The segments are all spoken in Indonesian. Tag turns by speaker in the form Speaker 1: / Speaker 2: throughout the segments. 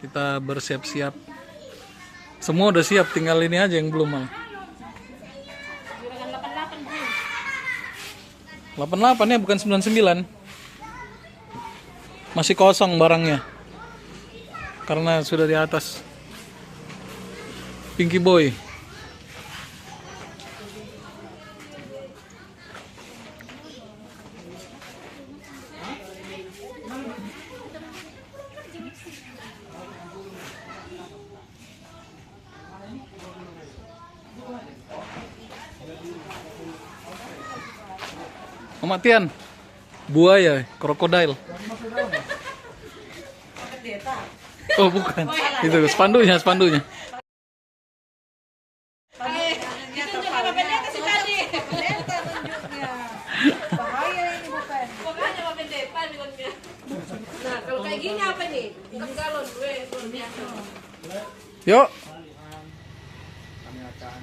Speaker 1: Kita bersiap-siap. Semua udah siap, tinggal ini aja yang belum malah. 88 ya, bukan 99. Masih kosong barangnya. Karena sudah di atas. Pinky Boy. Kematian buaya, krokodil. Oh bukan, itu spandunya.
Speaker 2: Nah, kalau kayak gini apa nih? Galon gue.
Speaker 1: Yuk.
Speaker 3: Kami akan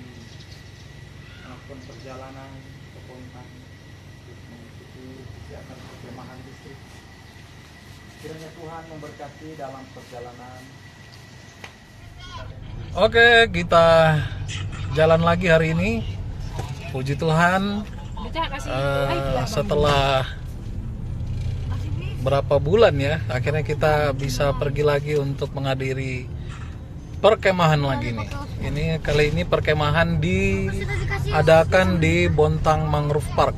Speaker 3: melakukan perjalanan ke Bontang mengikuti kegiatan perkemahan listrik. Kiranya Tuhan memberkati dalam perjalanan.
Speaker 1: Oke, kita jalan lagi hari ini. Puji Tuhan. Setelah berapa bulan ya, akhirnya kita bisa pergi lagi untuk menghadiri perkemahan lagi nih. Ini kali ini perkemahan diadakan di Bontang Mangrove Park.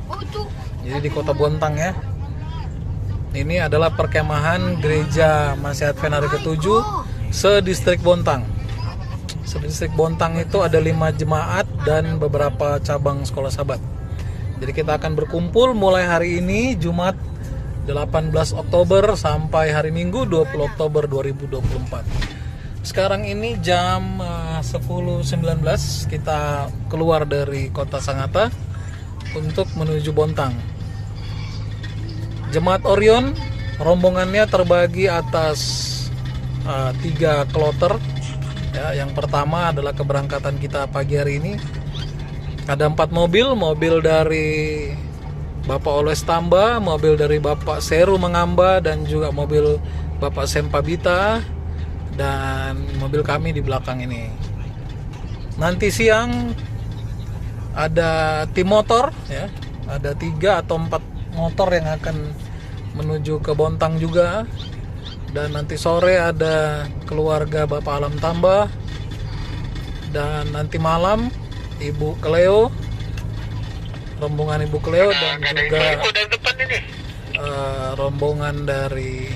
Speaker 1: Jadi di Kota Bontang ya. Ini adalah perkemahan Gereja Masih Advent ke-7 sedistrik Bontang. Sedistrik Bontang itu ada 5 jemaat dan beberapa cabang sekolah sahabat. Jadi kita akan berkumpul mulai hari ini Jumat 18 Oktober sampai hari Minggu 20 Oktober 2024. Sekarang ini jam 10.19 kita keluar dari Kota Sangatta untuk menuju Bontang. Jemaat Orion rombongannya terbagi atas 3 kloter. Ya, yang pertama adalah keberangkatan kita pagi hari ini. Ada 4 mobil dari Bapak Oles Tamba, mobil dari Bapak Seru Mengamba, dan juga mobil Bapak Sempabita, dan mobil kami di belakang ini. Nanti siang ada tim motor, ya, ada 3 atau 4 motor yang akan menuju ke Bontang juga. Dan nanti sore ada keluarga Bapak Alam Tamba, dan nanti malam Ibu Cleo, rombongan Ibu Cleo, dan juga rombongan dari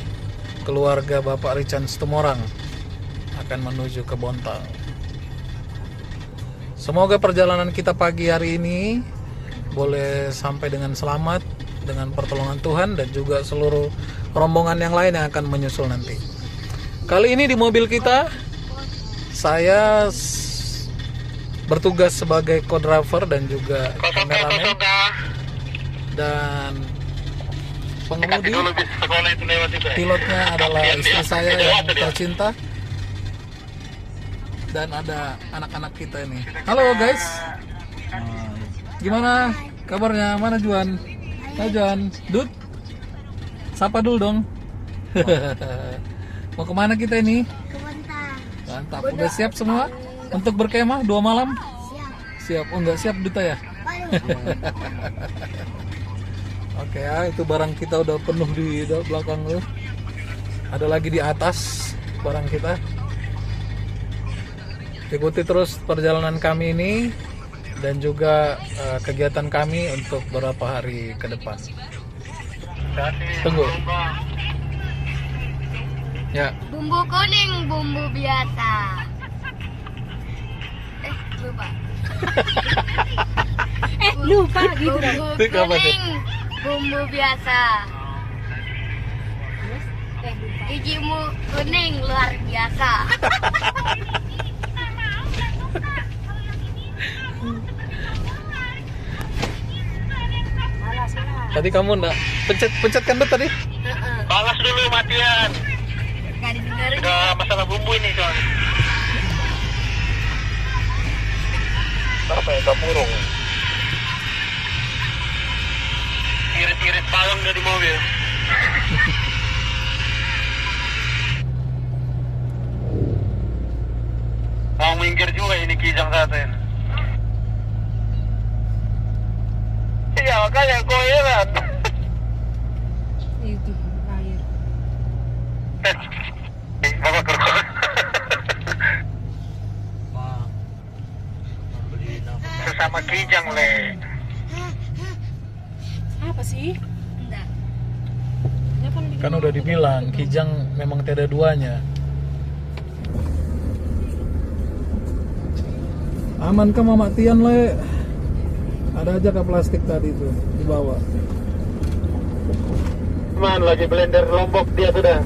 Speaker 1: keluarga Bapak Richard Stumorang akan menuju ke Bontang. Semoga perjalanan kita pagi hari ini boleh sampai dengan selamat dengan pertolongan Tuhan, dan juga seluruh rombongan yang lain yang akan menyusul nanti. Kali ini di mobil kita saya bertugas sebagai co-driver dan juga kameramen, dan pengemudi pilotnya adalah istri saya yang tercinta, dan ada anak-anak kita ini. Halo guys, gimana kabarnya? Mana Juan? Hai Juan, Dut, sapa dulu dong. Mau kemana kita ini?
Speaker 4: Ke Bontang.
Speaker 1: Mantap, udah siap semua untuk berkemah 2 malam? Siap. Oh enggak siap Duta ya? Oke ya, itu barang kita udah penuh di belakang tuh. Ada lagi di atas barang kita. Ikuti terus perjalanan kami ini dan juga kegiatan kami untuk beberapa hari ke depan. Tunggu. Ya.
Speaker 4: Bumbu kuning, bumbu biasa. Lupa.
Speaker 2: Lupa gitu.
Speaker 4: Bumbu
Speaker 1: Itu apa tuh?
Speaker 4: kuning, bumbu biasa. Gigimu kuning luar biasa.
Speaker 1: Tadi kamu enggak pencet kan tadi?
Speaker 3: Balas dulu matian.
Speaker 4: Nggak didengerin.
Speaker 3: Udah masalah bumbu ini soalnya. Apa ya, kapurung. Irit-irit palem dari mobil. minggir juga ini Kijang satu ini. Iya makanya gue heran.
Speaker 2: Itu air.
Speaker 3: Bapak kerja. Sesama Kijang le.
Speaker 2: Apa sih?
Speaker 4: Enggak.
Speaker 2: Ya kan bikin
Speaker 1: Kan udah dibilang Kijang memang tiada duanya. Aman kah Mama Tian le? Ada aja kah plastik tadi tuh di bawah.
Speaker 3: Man lagi blender Lombok dia sudah.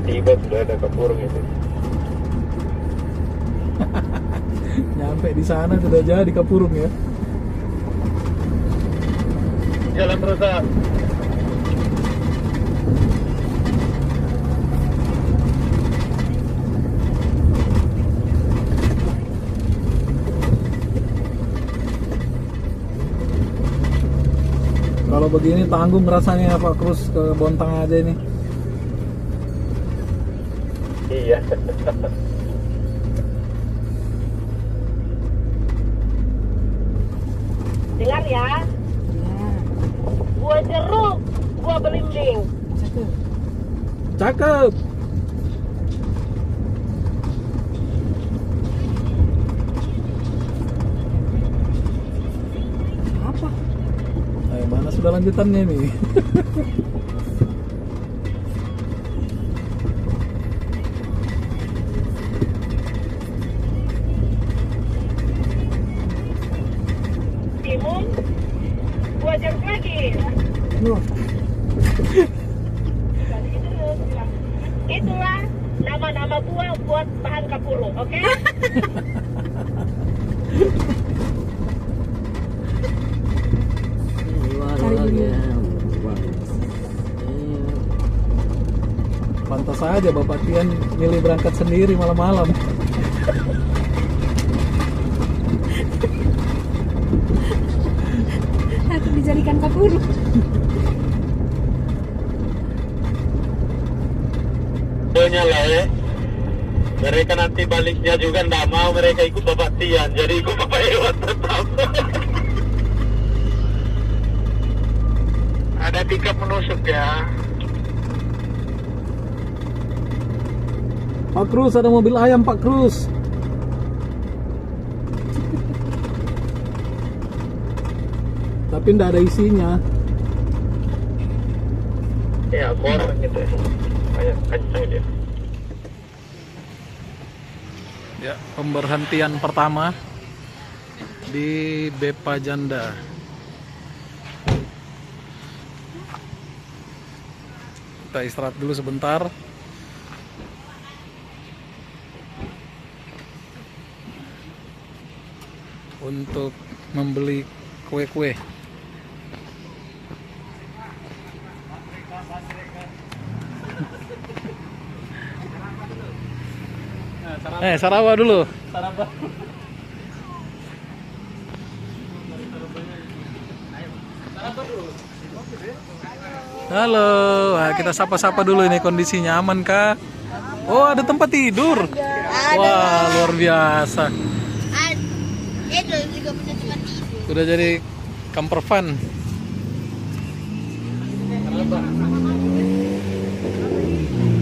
Speaker 3: Tiba sudah ada kapurung itu.
Speaker 1: Nyampe di sana sudah jadi kapurung ya.
Speaker 3: Jalan terus ah.
Speaker 1: Kalau begini tanggung rasanya Pak Krus ke Bontang aja ini.
Speaker 3: Iya.
Speaker 2: dengar ya. Buah jeruk, buah belimbing.
Speaker 1: Cakep.
Speaker 2: Apa?
Speaker 1: Mana sudah lanjutannya nih?
Speaker 2: Timun, buah jeruk lagi. Itulah nama-nama buah buat bahan kapurung, oke?
Speaker 1: Pantas saja Bapak Tian milih berangkat sendiri malam-malam.
Speaker 2: Aku dijadikan kapurung.
Speaker 3: Soalnya lah ya. Mereka nanti baliknya juga nggak mau mereka ikut Bapak Tian, jadi ikut Bapak Iwan tetap. Ada tiga menusuk ya.
Speaker 1: Pak Krus, ada mobil ayam Pak Krus. Tapi nggak ada isinya.
Speaker 3: Ya, korang gitu ya. Kayak kencang dia.
Speaker 1: Ya, pemberhentian pertama di Bepa Janda. Kita istirahat dulu sebentar. Untuk membeli kue-kue. Sarawak dulu. Halo, nah, kita sapa-sapa dulu ini kondisinya aman kah? Oh, ada tempat tidur. Wah, luar biasa.
Speaker 4: Itu juga punya tempat tidur.
Speaker 1: Udah jadi camper van.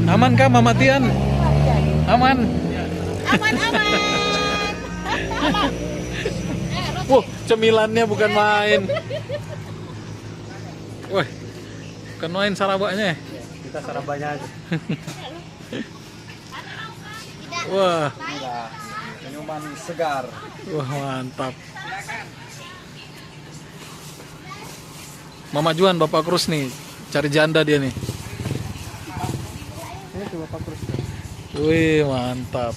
Speaker 1: Aman kah Mama Tian? Aman.
Speaker 4: Aman-aman.
Speaker 1: Wah, cemilannya bukan main. Wah, bukan main Sarawaknya.
Speaker 3: Kita Sarabanya aja.
Speaker 1: Wah,
Speaker 3: Minuman segar.
Speaker 1: wah mantap. Mama Juan, Bapak Krus nih, cari janda dia nih.
Speaker 3: Itu Bapak Krus.
Speaker 1: Wih, mantap.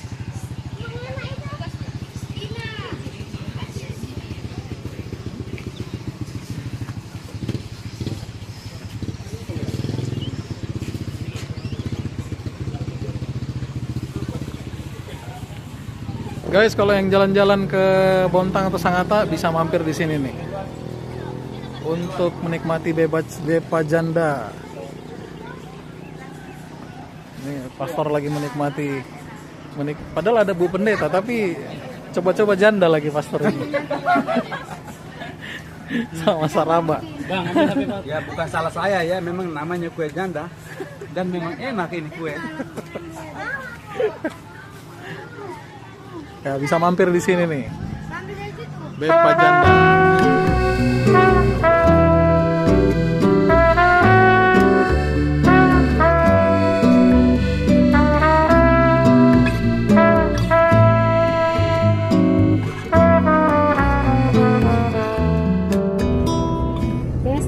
Speaker 1: Guys, kalau yang jalan-jalan ke Bontang atau Sangatta bisa mampir di sini nih. Untuk menikmati Bepa Janda. Ini pastor lagi menikmati padahal ada Bu Pendeta tapi coba-coba janda lagi pastor ini. Sama Saraba.
Speaker 5: Bang, ya bukan salah saya ya, memang namanya kue janda dan memang enak ini kue.
Speaker 1: Ya bisa mampir di sini nih.
Speaker 4: Ambil dari situ.
Speaker 1: Bepa Janda.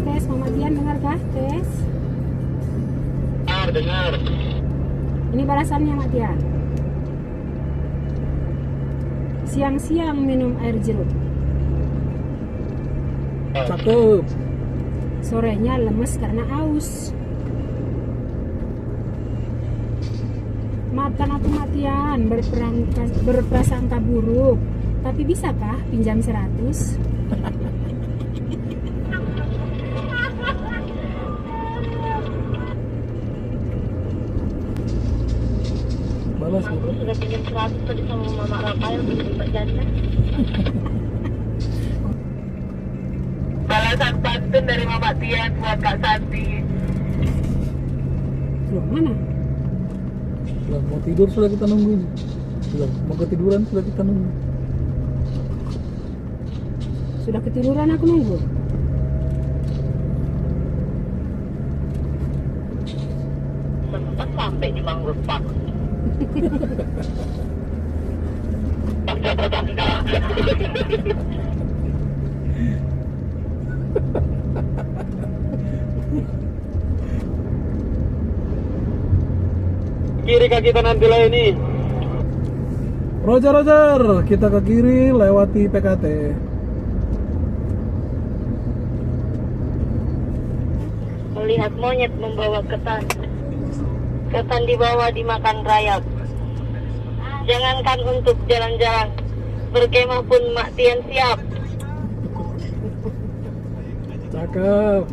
Speaker 6: Tes, Mama Tian dengar kah? Tes.
Speaker 3: Dengar.
Speaker 6: Ini balasannya Mak Tian. Siang-siang minum air jeruk.
Speaker 1: Cakep.
Speaker 6: Sorenya lemes karena aus. Maafkan aku Mak Tian berprasangka buruk. Tapi bisakah pinjam 100?
Speaker 1: Balas Bu.
Speaker 2: Aku sudah pinjam 100 tadi sama Mama Rafael untuk Mbak Janda. Balasan pantun dari Mama Tian buat Kak Santi.
Speaker 6: Loh, mana?
Speaker 1: Lah, mau tidur sudah kita nunggu. Sudah mau ketiduran sudah kita nunggu.
Speaker 6: Sudah ketiduran aku nunggu.
Speaker 2: Sempat sampai di Mangrove Park.
Speaker 3: Kiri kaki kanan dulu ini.
Speaker 1: Roger, kita ke kiri lewati PKT.
Speaker 2: Melihat monyet membawa ketan. Ketan dibawa dimakan rayap. Jangankan untuk jalan-jalan, berkemah pun Mak Tian siap.
Speaker 1: Cakep.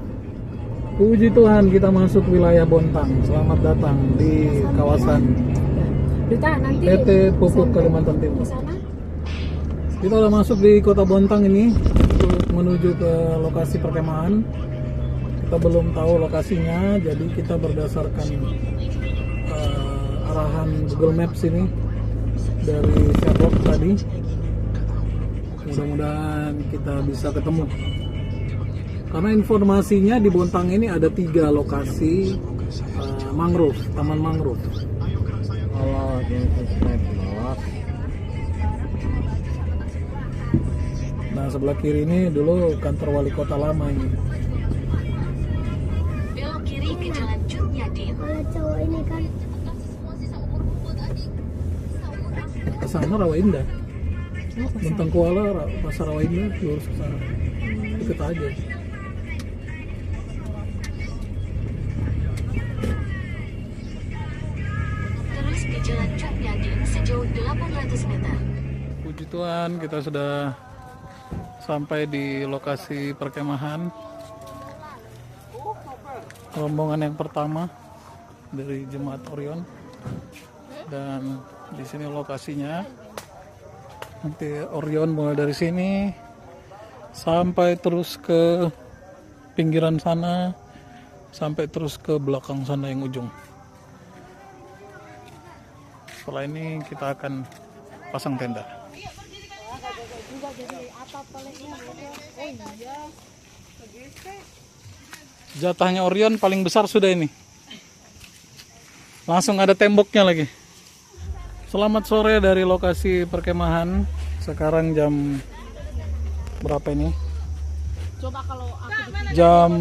Speaker 1: Puji Tuhan kita masuk wilayah Bontang. Selamat datang di kawasan
Speaker 6: Berita nanti
Speaker 1: PT Pupuk Kalimantan
Speaker 6: di
Speaker 1: Timur.
Speaker 6: sana.
Speaker 1: Kita udah masuk di kota Bontang ini untuk menuju ke lokasi perkemahan. Kita belum tahu lokasinya, jadi kita berdasarkan arahan Google Maps ini dari Sherlock tadi. Mudah-mudahan kita bisa ketemu. Karena informasinya di Bontang ini ada 3 lokasi mangrove, taman mangrove. Nah sebelah kiri ini dulu kantor wali kota lama ini.
Speaker 7: Belok kiri ke Jalan Cut Nyadin.
Speaker 4: Kalau cowok ini kan
Speaker 1: Ke sana Rawa Indah. Bontang Kuala, Pasar Rawa Indah, lurus ke sana. Ikut aja.
Speaker 7: Terus ke Jalan Cut Nyadin sejauh 800 meter.
Speaker 1: Puji Tuhan kita sudah sampai di lokasi perkemahan. Rombongan yang pertama dari Jemaat Orion. Dan di sini lokasinya. Nanti Orion mulai dari sini sampai terus ke pinggiran sana, sampai terus ke belakang sana yang ujung. Setelah ini kita akan pasang tenda. Jatahnya Orion paling besar sudah ini. Langsung ada temboknya lagi. Selamat sore dari lokasi perkemahan. Sekarang jam berapa ini?
Speaker 4: coba kalau aku
Speaker 1: Jam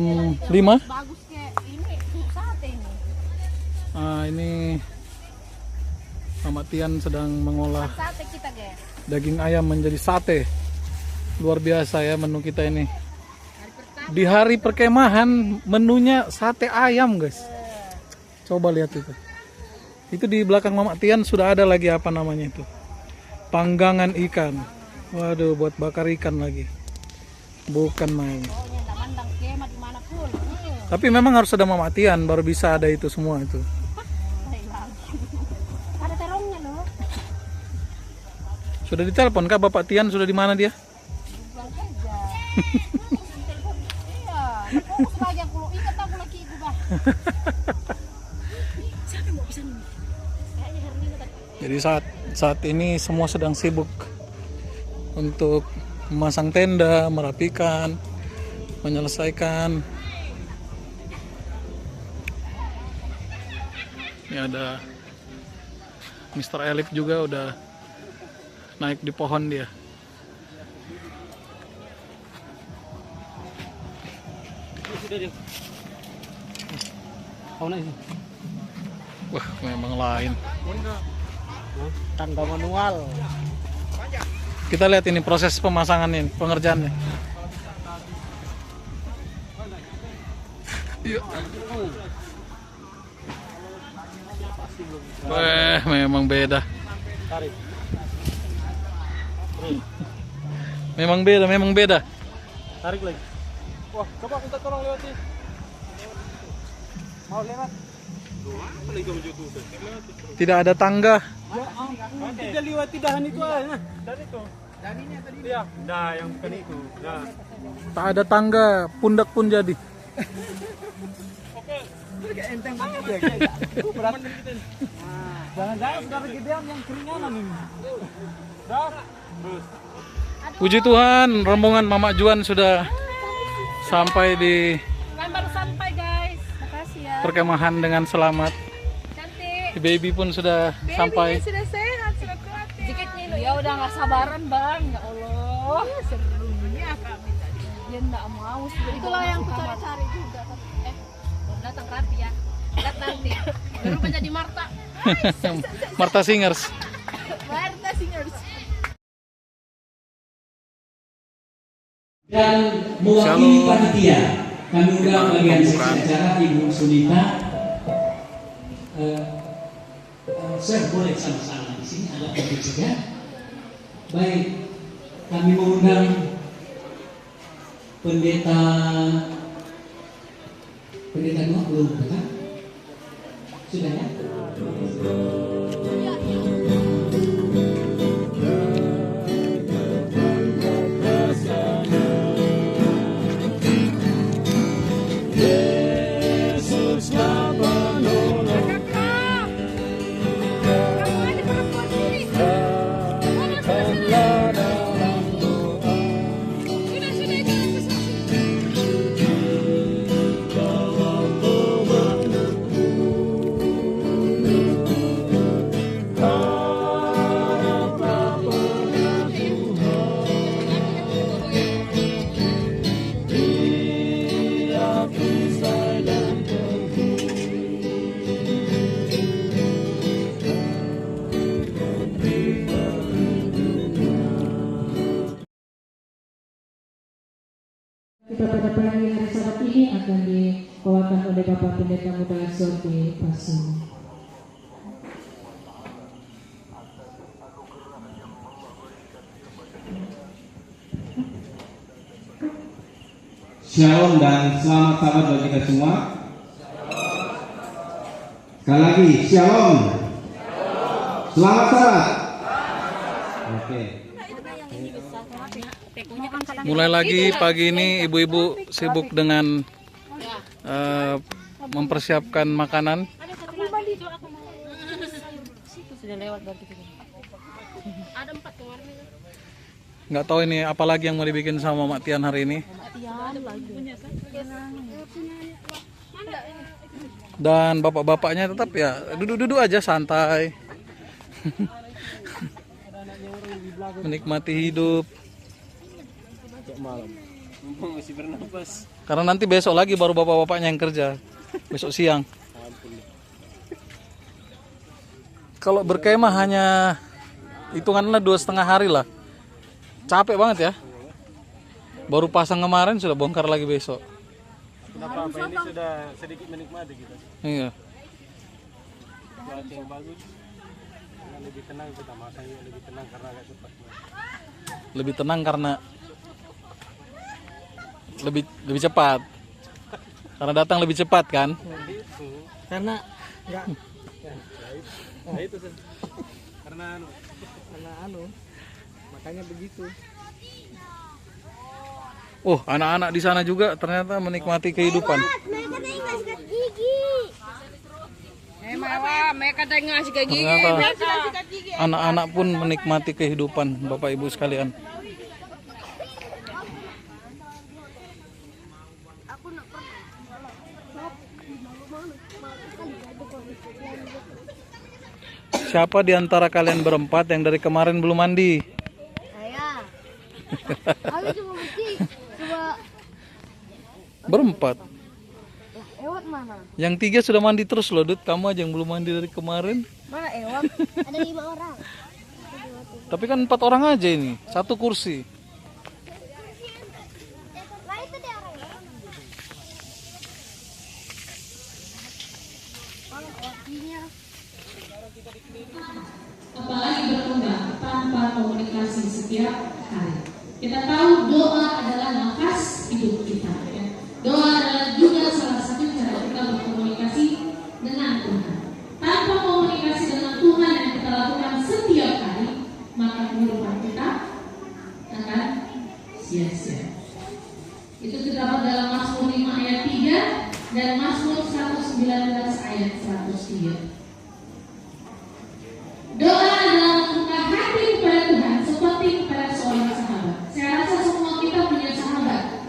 Speaker 1: 5.
Speaker 4: bagus kayak ini sate ini.
Speaker 1: Ini Mama Tian sedang mengolah
Speaker 4: Sate kita, guys.
Speaker 1: daging ayam menjadi sate. Luar biasa ya menu kita ini. Di hari perkemahan menunya sate ayam, guys. Coba lihat itu. Itu di belakang Mama Tian sudah ada lagi apa namanya itu? Panggangan ikan. Waduh, buat bakar ikan lagi. Bukan main.
Speaker 4: Pokoknya tak mandang kemah dimanapun.
Speaker 1: Tapi memang harus ada Mama Tian baru bisa ada itu semua itu. Sudah ditelepon kah Bapak Tian? Sudah di mana dia?
Speaker 4: Iya, fokus lagi aku ingat aku lagi ibu bah. Siapa yang mau pesan ini? Kayaknya Herlina tadi.
Speaker 1: Jadi saat ini semua sedang sibuk untuk memasang tenda, merapikan, menyelesaikan. Ini ada Mr. Elif juga udah naik di pohon dia. Wah, memang lain.
Speaker 5: Tangga manual.
Speaker 1: Kita lihat ini proses pemasangan ini, pengerjaannya. Iya. Memang beda. Memang beda.
Speaker 5: Tarik lagi. Wah, coba minta tolong lewatin. Mau lewat?
Speaker 1: Tidak ada tangga.
Speaker 5: Ya ampun, tidak lewati dahan itu aja. Dari itu. Daninya tadi. Iya, dah yang bukan itu. Nah.
Speaker 1: Tak ada tangga, pundak pun jadi.
Speaker 5: Oke. Kayak enteng banget ya. Berat kita nih. Jangan-jangan saudara Gideon yang keringanan ini. Dah. Terus.
Speaker 1: Puji Tuhan, rombongan Mama Juan sudah sampai di
Speaker 4: Baru sampai guys. Makasih ya.
Speaker 1: perkemahan dengan selamat.
Speaker 4: Cantik.
Speaker 1: Baby pun sudah sampai.
Speaker 4: Sudah sehat, sudah kuat. Dikitnya dia udah nggak sabaran bang. Ya Allah. Serunya kami tadi. Dia nggak mau. Itulah yang aku cari-cari juga. Datang rapi ya. Lihat nanti. Berubah jadi Marta.
Speaker 1: Marta Singers.
Speaker 4: Marta Singers.
Speaker 8: Dan mewakili panitia kami undang bagian seksi acara Ibu Sunita. Saya boleh sama-sama di sini ada topik juga. Baik, kami mengundang pendeta dua belum kan? Sudah ya?
Speaker 9: Pada pagi hari Sabat ini akan dibawakan oleh Bapak Pendeta Muda Sorti Pasung.
Speaker 10: Shalom dan selamat sabat bagi kita semua. Sekali lagi, shalom. Selamat sabat. Oke.
Speaker 1: Mulai lagi pagi ini ibu-ibu sibuk dengan mempersiapkan makanan.
Speaker 4: Sudah lewat berarti. Ada 4 kemarin.
Speaker 1: Nggak tahu ini apalagi yang mau dibikin sama Mak Tian hari ini. Dan bapak-bapaknya tetap ya duduk-duduk aja santai. Menikmati hidup.
Speaker 5: Malam. Mumpung masih bernapas.
Speaker 1: Karena nanti besok lagi baru bapak-bapaknya yang kerja. Besok siang. Kalau berkemah hanya hitunganlah 2,5 hari lah. Capek banget ya. Baru pasang kemarin sudah bongkar lagi besok.
Speaker 5: Kenapa ini sudah sedikit menikmati kita.
Speaker 1: Iya.
Speaker 5: Cuaca yang bagus. Lebih tenang kita masangnya lebih tenang karena agak cepat.
Speaker 1: Lebih tenang karena lebih cepat. Karena datang lebih cepat kan?
Speaker 5: Karena enggak. Nah, itu karena Makanya begitu.
Speaker 1: Oh, anak-anak di sana juga ternyata menikmati kehidupan. Ternyata anak-anak pun menikmati kehidupan, Bapak Ibu sekalian. Siapa di antara kalian berempat yang dari kemarin belum mandi?
Speaker 4: Saya. Aku cuma bersih. Coba
Speaker 1: Berempat.
Speaker 4: Ewat mana?
Speaker 1: Yang 3 sudah mandi terus loh, Dut. Kamu aja yang belum mandi dari kemarin.
Speaker 4: Mana Ewat? Ada 5 orang.
Speaker 1: Tapi kan 4 orang aja ini, 1 kursi.
Speaker 9: Apalagi berkembang tanpa komunikasi setiap hari. Kita tahu doa adalah nafas hidup kita. Ya. Doa adalah juga salah satu cara kita berkomunikasi dengan Tuhan. Tanpa komunikasi dengan Tuhan yang kita lakukan setiap hari, maka kehidupan kita akan sia-sia. Itu terdapat dalam Mazmur 5 ayat 3 dan Mazmur 119 ayat 103. Doa adalah membuka hati kepada Tuhan seperti kepada seorang sahabat. Saya rasa semua kita punya sahabat,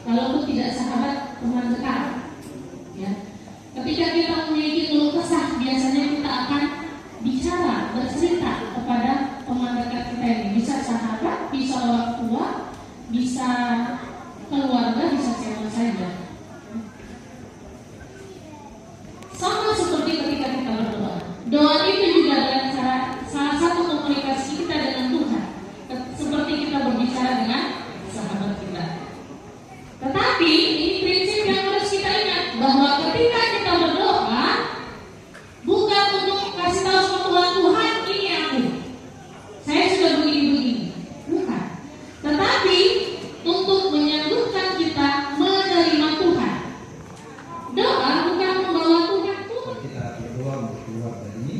Speaker 9: walaupun tidak sahabat, teman dekat. Ya. Ketika kita memiliki keluh kesah, biasanya kita akan bicara, bercerita kepada teman dekat kita ini. Bisa sahabat, bisa orang tua, bisa keluarga, bisa siapa saja. Sama seperti ketika kita berdoa. Doa itu juga adalah salah satu komunikasi kita dengan Tuhan. Seperti kita berbicara dengan sahabat kita. Tetapi ini prinsip yang harus kita ingat, bahwa ketika kita berdoa, bukan untuk kasih tahu sama Tuhan, Tuhan ini aku, saya sudah begini-begini, bukan. Tetapi untuk menyambutkan kita menerima Tuhan. Doa bukan membawa Tuhan turun.
Speaker 10: Kita berdoa untuk keluar dari ini.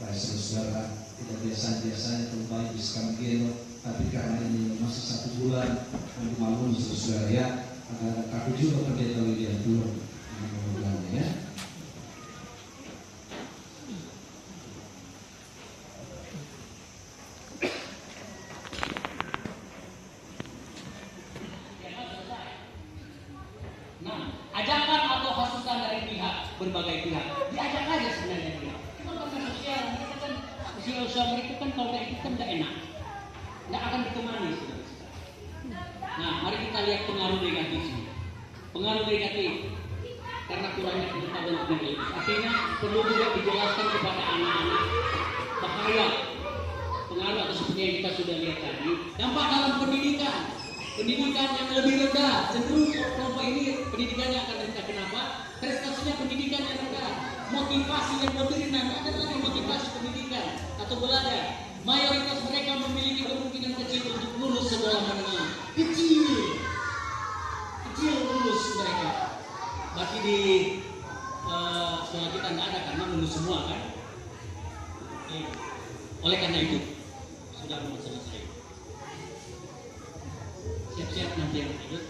Speaker 10: Baik saudara, tidak biasa-biasanya terbaik di Skambino, tapi karena ini masih 1 bulan untuk malam saudara ya, agar aku juga pendeta William dulu mengulangi ya.
Speaker 8: Nah, ajakan atau hasutan dari berbagai pihak, diajak aja sebenarnya dia. Cuma karena sosial, mereka kan sosial mereka kan kalau kayak itu kan tidak enak, tidak akan ditemani. Nah, mari kita lihat pengaruh negatif. Pengaruh negatif karena kurangnya pengetahuan negatif. Artinya perlu juga dijelaskan kepada anak-anak bahaya pengaruh atau seperti yang kita sudah lihat tadi. Dampak dalam pendidikan. Pendidikan yang lebih rendah, cenderung kelompok ini pendidikannya akan rendah. Kenapa? Prestasinya pendidikan yang rendah. Motivasi yang modern ada lagi motivasi pendidikan atau belajar. Mayoritas mereka memiliki kemungkinan kecil untuk lulus sekolah menengah. Kecil lulus mereka. Bagi di sekolah kita tidak ada karena lulus semua kan. Oleh karena itu sudah mau selesai. Siap-siap nanti yang lanjut.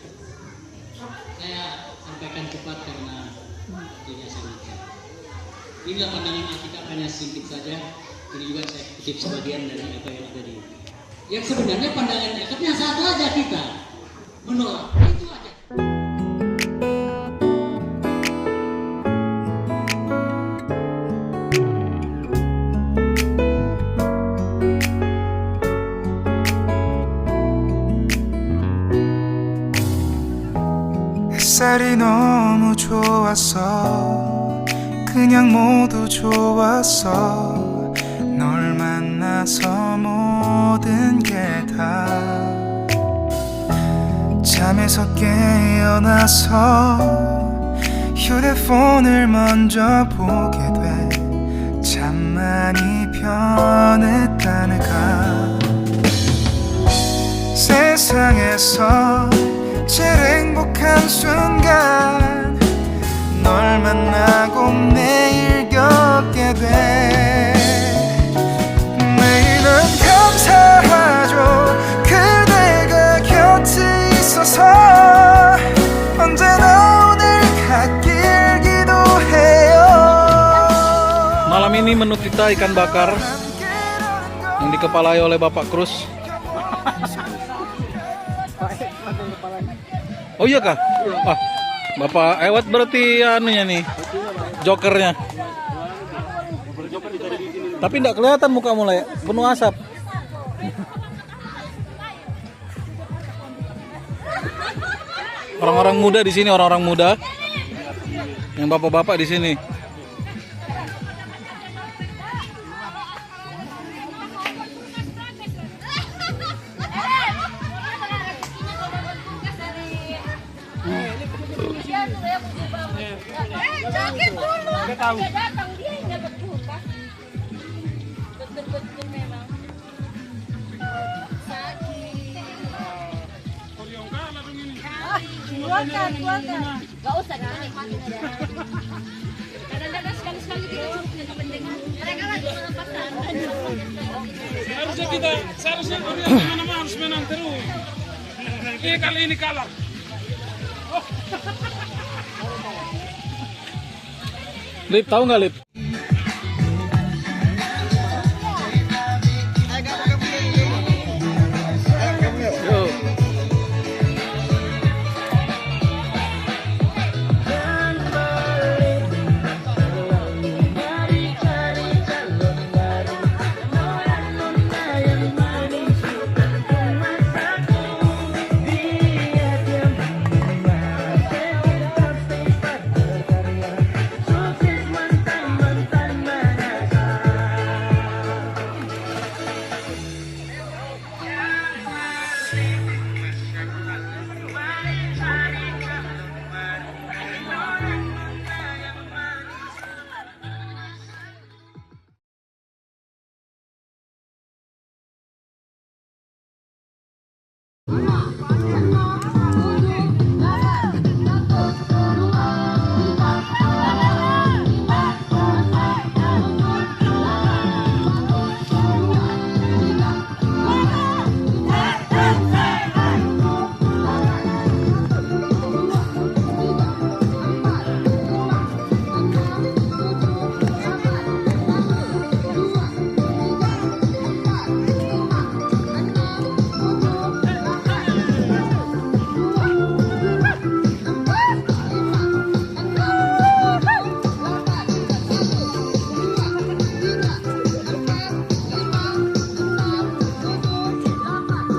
Speaker 8: Saya sampaikan cepat karena waktunya sangat. Inilah pandangan Alkitab, hanya singkat saja. Ini juga saya kutip sebagian dari apa yang ada di. Yang sebenarnya pandangan Alkitabnya satu aja, kita menolak. Itu aja.
Speaker 11: 햇살이 너무 좋았어 그냥 모두 좋았어 널 만나서 모든 게 다 잠에서 깨어나서 휴대폰을 먼저 보게 돼 참 많이 변했다는가 세상에서 제일 행복한 순간
Speaker 1: menu kita ikan bakar yang dikepalai oleh Bapak Krus. Oh iya kah? Wah, Bapak Ewat berarti anunya nih, jokernya. Tapi tidak kelihatan muka mulai penuh asap. Orang-orang muda di sini, orang-orang muda. Yang bapak-bapak di sini.
Speaker 4: Keluarkan. Gak usah, kita nikmatin aja. Kadang-kadang sekali-sekali kita cuma penting. Mereka lagi melepaskan.
Speaker 5: Seharusnya kalian harus menang terus. Kali ini kalah.
Speaker 1: Lip, tahu nggak Lip?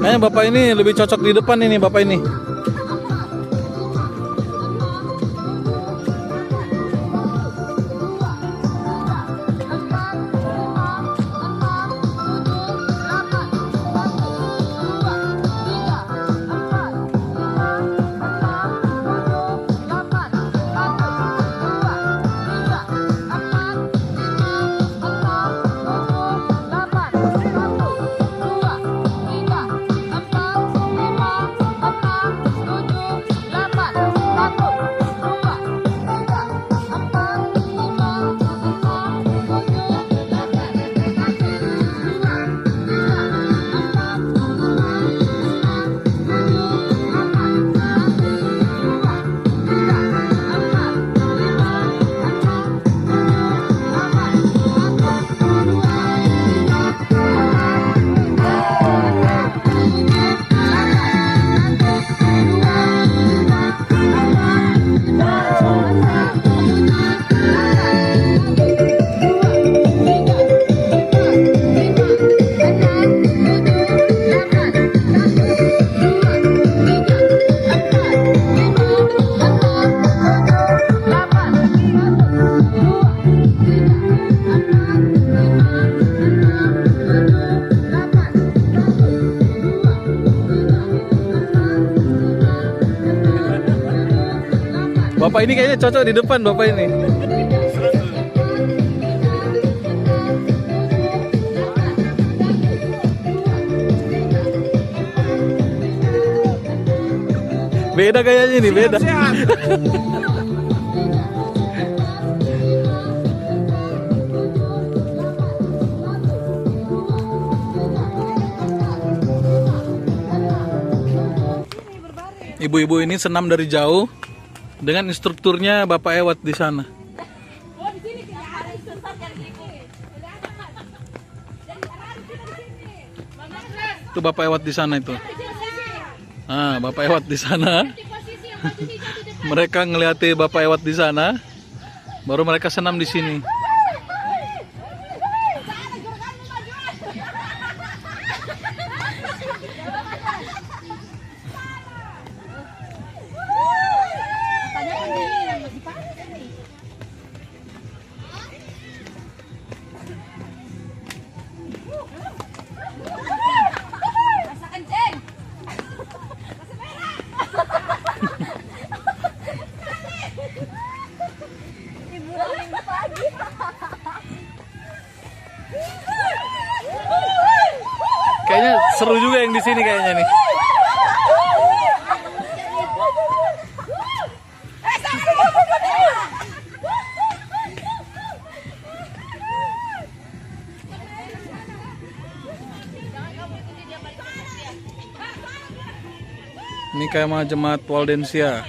Speaker 1: Kayaknya Bapak ini lebih cocok di depan ini, Bapak ini. Bapak ini kayaknya cocok di depan, Bapak ini. Beda kayaknya nih, beda. Ibu-ibu ini senam dari jauh dengan instrukturnya Bapak Ewat di sana. Itu Bapak Ewat di sana itu. Ah, Bapak Ewat di sana. Mereka ngeliati Bapak Ewat di sana, baru mereka senam di sini. Kayaknya seru juga yang di sini kayaknya nih. Ini kayak jemaat Waldensia.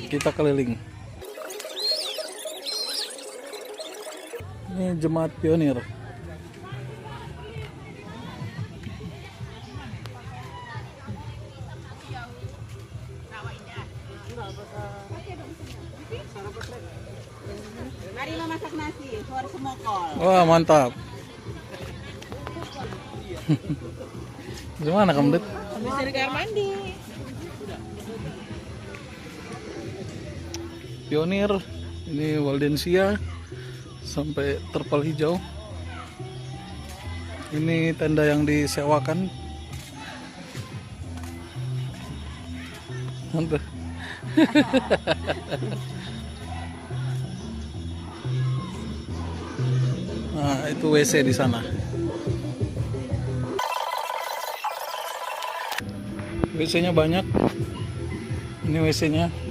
Speaker 1: Kita keliling. Ini jemaat pionir.
Speaker 2: Mari masak nasi, suara semokol.
Speaker 1: Wah, mantap. Gimana kamu, Det?
Speaker 2: Habis dari kamar mandi.
Speaker 1: Pionir, ini Waldensia sampai terpal hijau. Ini tenda yang disewakan. Mantap. Nah, itu WC di sana. WC-nya banyak. Ini WC-nya.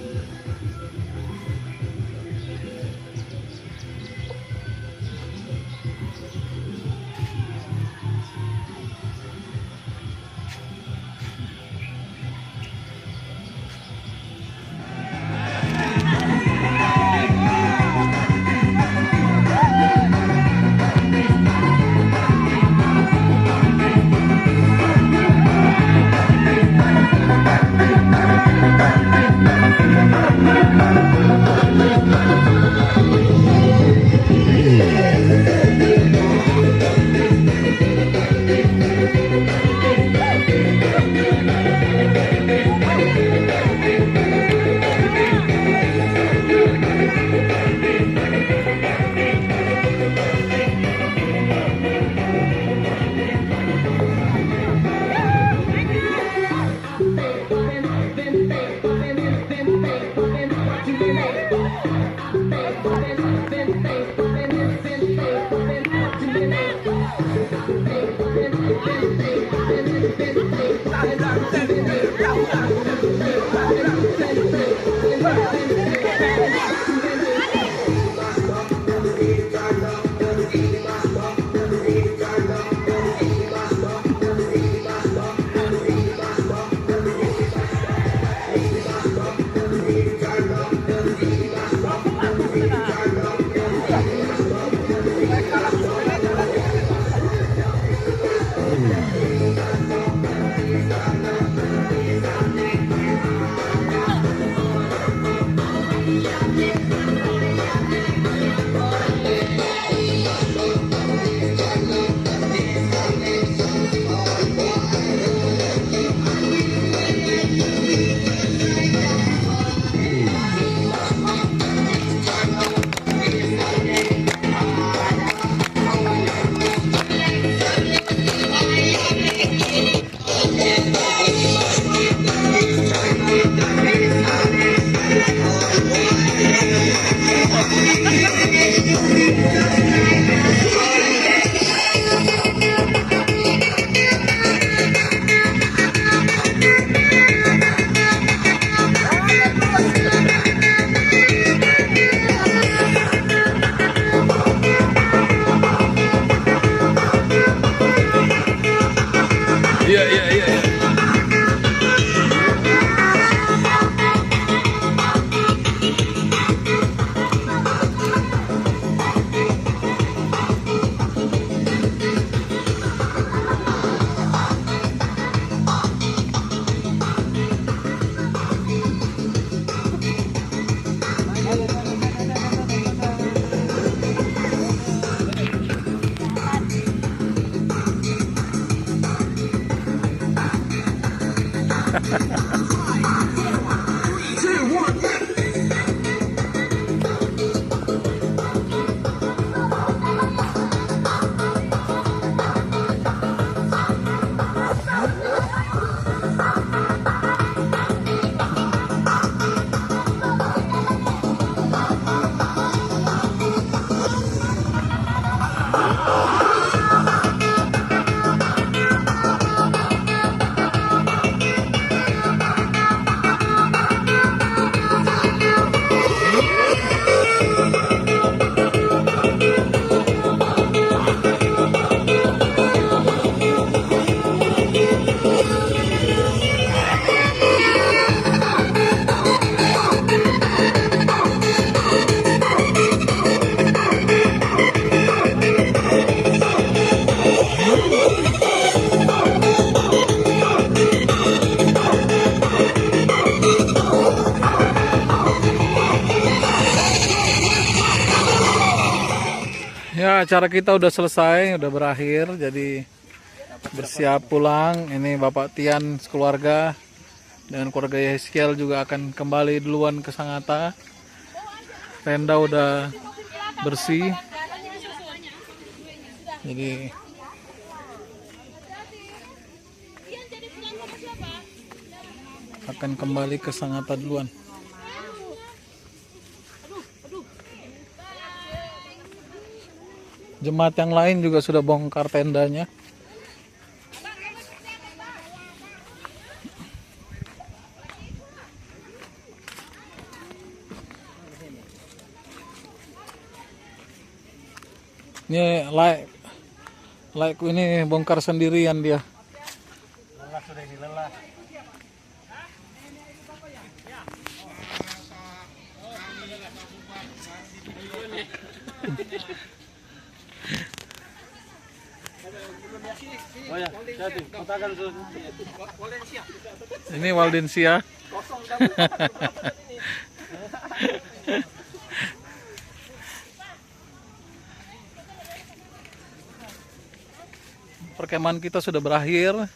Speaker 1: Ya, acara kita udah selesai, udah berakhir, jadi bersiap pulang. Ini Bapak Tian sekeluarga dengan keluarga Yeskiel juga akan kembali duluan ke Sangatta. Tenda udah bersih, jadi akan kembali ke Sangatta duluan. Jemaat yang lain juga sudah bongkar tendanya. Ini like ini bongkar sendirian dia.
Speaker 5: Lelah sudah ini, lelah. Oh ya, satu, katakan
Speaker 1: Ini Waldensia. Perkemahan kita sudah berakhir.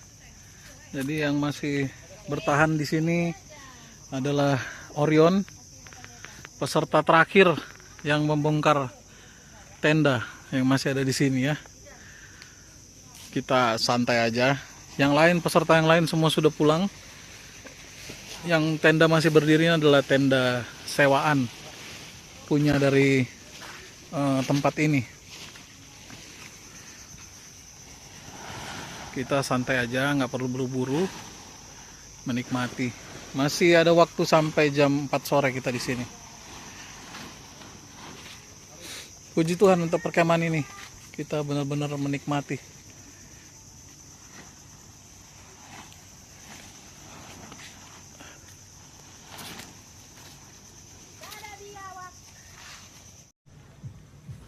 Speaker 1: Jadi yang masih bertahan di sini adalah Orion, peserta terakhir yang membongkar tenda yang masih ada di sini ya. Kita santai aja. Yang lain, peserta yang lain semua sudah pulang. Yang tenda masih berdiri adalah tenda sewaan punya dari tempat ini. Kita santai aja, nggak perlu buru-buru, menikmati. Masih ada waktu sampai jam 4 sore kita di sini. Puji Tuhan untuk perkemahan ini, kita benar-benar menikmati.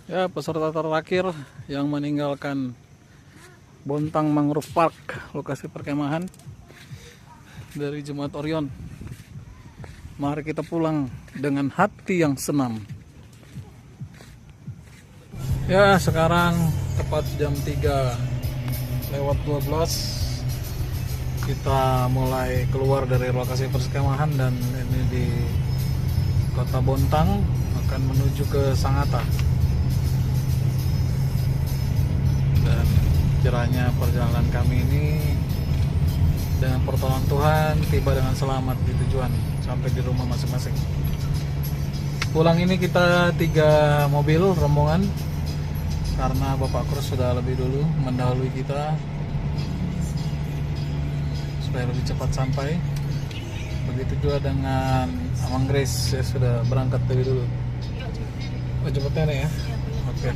Speaker 1: Ya, peserta terakhir yang meninggalkan Bontang Mangrove Park, lokasi perkemahan dari Jemaat Orion. Mari kita pulang dengan hati yang senang. Ya, sekarang tepat jam 3:12 kita mulai keluar dari lokasi perkemahan, dan ini di Kota Bontang akan menuju ke Sangatta. Dan kiranya perjalanan kami ini dengan pertolongan Tuhan tiba dengan selamat di tujuan, sampai di rumah masing-masing. Pulang ini kita 3 mobil rombongan, karena Bapak Krus sudah lebih dulu mendahului kita supaya lebih cepat sampai. Begitu juga dengan Amang Grace, saya sudah berangkat lebih dulu. Oh, jemputnya nih ya. Oke.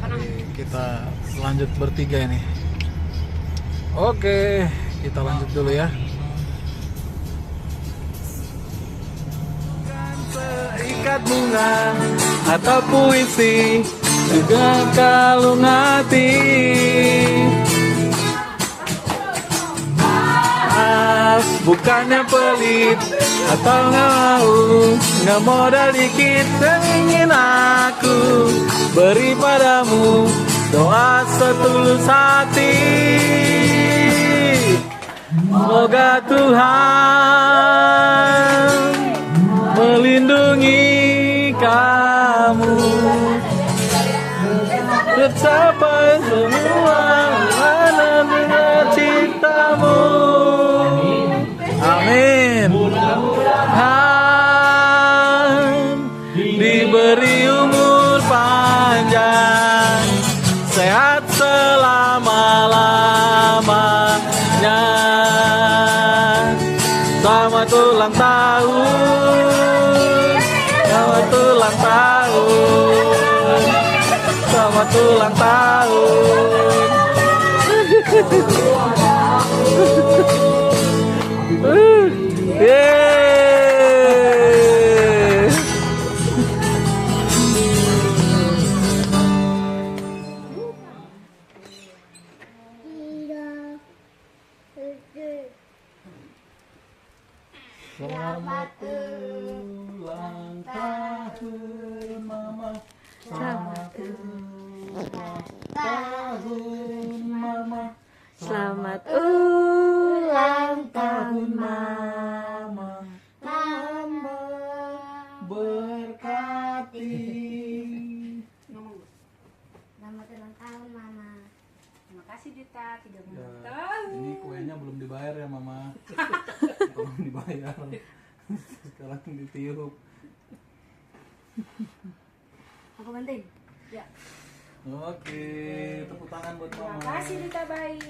Speaker 1: Jadi kita lanjut bertiga ini. Oke, kita lanjut dulu ya. Seikat bunga atau puisi, juga kalung hati. Bukannya pelit atau nggak modal dikit, yang ingin aku beri padamu doa setulus hati. Semoga Tuhan melindungi kamu, tercapai semua mana dengan cintamu. Amin. Diberi umur panjang, sehat selama-lamanya. Selamat ulang tahun, selamat ulang tahun, selamat ulang tahun. Selamat ulang tahun Mama, selamat ya. Sekarang ditiup.
Speaker 6: Aku penting. Ya.
Speaker 1: Oke, tepuk tangan buat
Speaker 6: Terima
Speaker 1: mama.
Speaker 6: kasih Dita Bayi.